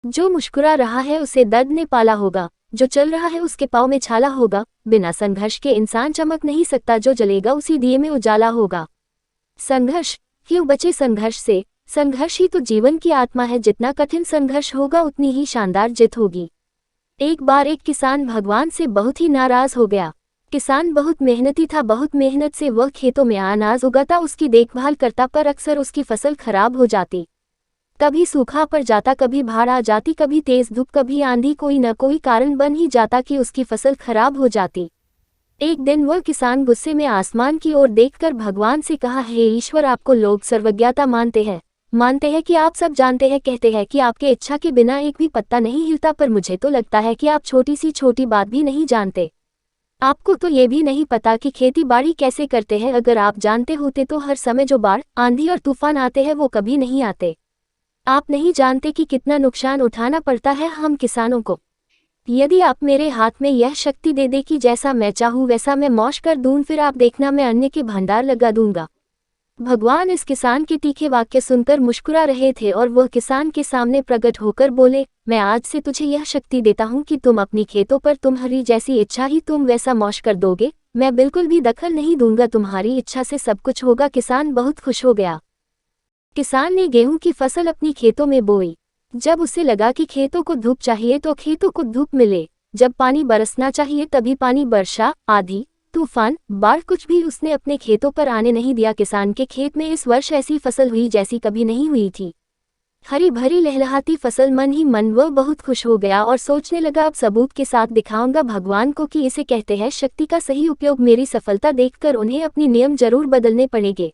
जो मुस्कुरा रहा है उसे दर्द ने पाला होगा, जो चल रहा है उसके पाँव में छाला होगा। बिना संघर्ष के इंसान चमक नहीं सकता, जो जलेगा उसी दिए में उजाला होगा। संघर्ष, क्यों बचे संघर्ष से? संघर्ष ही तो जीवन की आत्मा है। जितना कठिन संघर्ष होगा उतनी ही शानदार जीत होगी। एक बार एक किसान भगवान से बहुत ही नाराज हो गया। किसान बहुत मेहनती था, बहुत मेहनत से वह खेतों में अनाज उगाता, उसकी देखभाल करता, पर अक्सर उसकी फसल खराब हो जाती। कभी सूखा पड़ जाता, कभी बाढ़ आ जाती, कभी तेज धूप, कभी आंधी, कोई न कोई कारण बन ही जाता कि उसकी फसल खराब हो जाती। एक दिन वह किसान गुस्से में आसमान की ओर देखकर भगवान से कहा, हे ईश्वर, आपको लोग सर्वज्ञता मानते हैं कि आप सब जानते हैं, कहते हैं कि आपके इच्छा के बिना एक भी पत्ता नहीं हिलता, पर मुझे तो लगता है कि आप छोटी सी छोटी बात भी नहीं जानते। आपको तो ये भी नहीं पता कि खेती बाड़ी कैसे करते हैं। अगर आप जानते होते तो हर समय जो बाढ़, आंधी और तूफान आते हैं वो कभी नहीं आते। आप नहीं जानते कि कितना नुकसान उठाना पड़ता है हम किसानों को। यदि आप मेरे हाथ में यह शक्ति दे दे कि जैसा मैं चाहूँ वैसा मैं मौज कर दूं, फिर आप देखना मैं अन्न के भंडार लगा दूंगा। भगवान इस किसान के तीखे वाक्य सुनकर मुस्कुरा रहे थे और वह किसान के सामने प्रकट होकर बोले, मैं आज से तुझे यह शक्ति देता हूँ कि तुम अपनी खेतों पर तुम्हारी जैसी इच्छा ही तुम वैसा मौज कर दोगे। मैं बिल्कुल भी दखल नहीं दूंगा, तुम्हारी इच्छा से सब कुछ होगा। किसान बहुत खुश हो गया। किसान ने गेहूं की फसल अपनी खेतों में बोई। जब उसे लगा कि खेतों को धूप चाहिए तो खेतों को धूप मिले, जब पानी बरसना चाहिए तभी पानी, वर्षा, आंधी, तूफान, बाढ़, कुछ भी उसने अपने खेतों पर आने नहीं दिया। किसान के खेत में इस वर्ष ऐसी फसल हुई जैसी कभी नहीं हुई थी। हरी भरी लहलहाती फसल। मन ही मन वह बहुत खुश हो गया और सोचने लगा, अब सबूत के साथ दिखाऊंगा भगवान को कि इसे कहते हैं शक्ति का सही उपयोग। मेरी सफलता देखकर उन्हें अपनी नियम जरूर बदलने पड़ेंगे।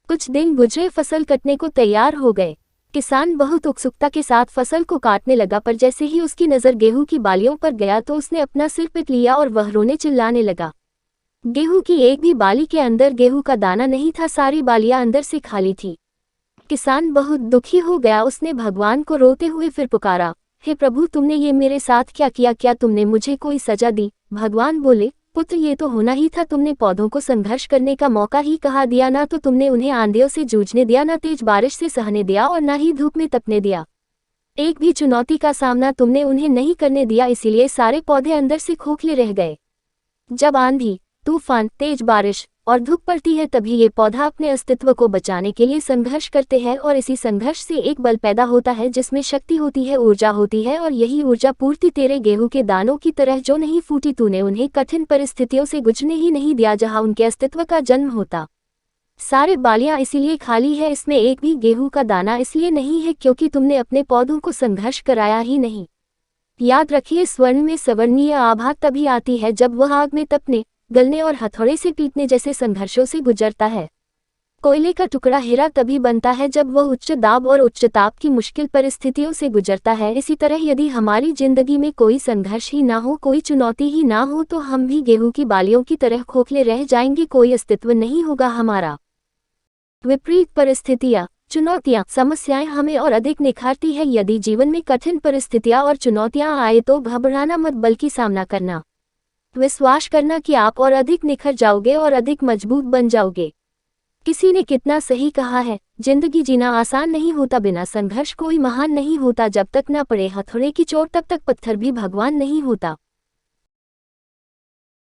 कुछ दिन गुजरे, फसल कटने को तैयार हो गए। किसान बहुत उत्सुकता के साथ फसल को काटने लगा, पर जैसे ही उसकी नज़र गेहूं की बालियों पर गया तो उसने अपना सिर पीट लिया और वह रोने चिल्लाने लगा। गेहूं की एक भी बाली के अंदर गेहूं का दाना नहीं था, सारी बालियां अंदर से खाली थी। किसान बहुत दुखी हो गया। उसने भगवान को रोते हुए फिर पुकारा, हे प्रभु, तुमने ये मेरे साथ क्या किया? क्या तुमने मुझे कोई सजा दी? भगवान बोले, पुत्र, ये तो होना ही था। तुमने पौधों को संघर्ष करने का मौका ही कहाँ दिया? ना तो तुमने उन्हें आंधियों से जूझने दिया, ना तेज बारिश से सहने दिया और ना ही धूप में तपने दिया। एक भी चुनौती का सामना तुमने उन्हें नहीं करने दिया, इसीलिए सारे पौधे अंदर से खोखले रह गए। जब आंधी, तूफान, तेज बारिश और धूप पड़ती है तभी ये पौधा अपने अस्तित्व को बचाने के लिए संघर्ष करते हैं, और इसी संघर्ष से एक बल पैदा होता है जिसमें शक्ति होती है, ऊर्जा होती है, और यही ऊर्जा पूर्ति तेरे गेहूं के दानों की तरह जो नहीं फूटी। तूने उन्हें कठिन परिस्थितियों से गुजरने ही नहीं दिया जहां उनके अस्तित्व का जन्म होता। सारे बालियां इसीलिए खाली है, इसमें एक भी गेहूं का दाना इसलिए नहीं है क्योंकि तुमने अपने पौधों को संघर्ष कराया ही नहीं। याद रखिए, स्वर्ण में सवर्णीय आभा तभी आती है जब वह आग में तपने, गलने और हथौड़े से पीटने जैसे संघर्षों से गुजरता है। कोयले का टुकड़ा हीरा तभी बनता है जब वह उच्च दाब और उच्च ताप की मुश्किल परिस्थितियों से गुजरता है। इसी तरह यदि हमारी जिंदगी में कोई संघर्ष ही ना हो, कोई चुनौती ही ना हो, तो हम भी गेहूं की बालियों की तरह खोखले रह जाएंगे, कोई अस्तित्व नहीं होगा हमारा। विपरीत परिस्थितियां, चुनौतियां, समस्याएं हमें और अधिक निखारती है। यदि जीवन में कठिन परिस्थितियां और चुनौतियां आए तो घबराना मत, बल्कि सामना करना, विश्वास करना कि आप और अधिक निखर जाओगे और अधिक मजबूत बन जाओगे। किसी ने कितना सही कहा है, जिंदगी जीना आसान नहीं होता, बिना संघर्ष कोई महान नहीं होता। जब तक न पड़े हथौड़े की चोट तब तक पत्थर भी भगवान नहीं होता।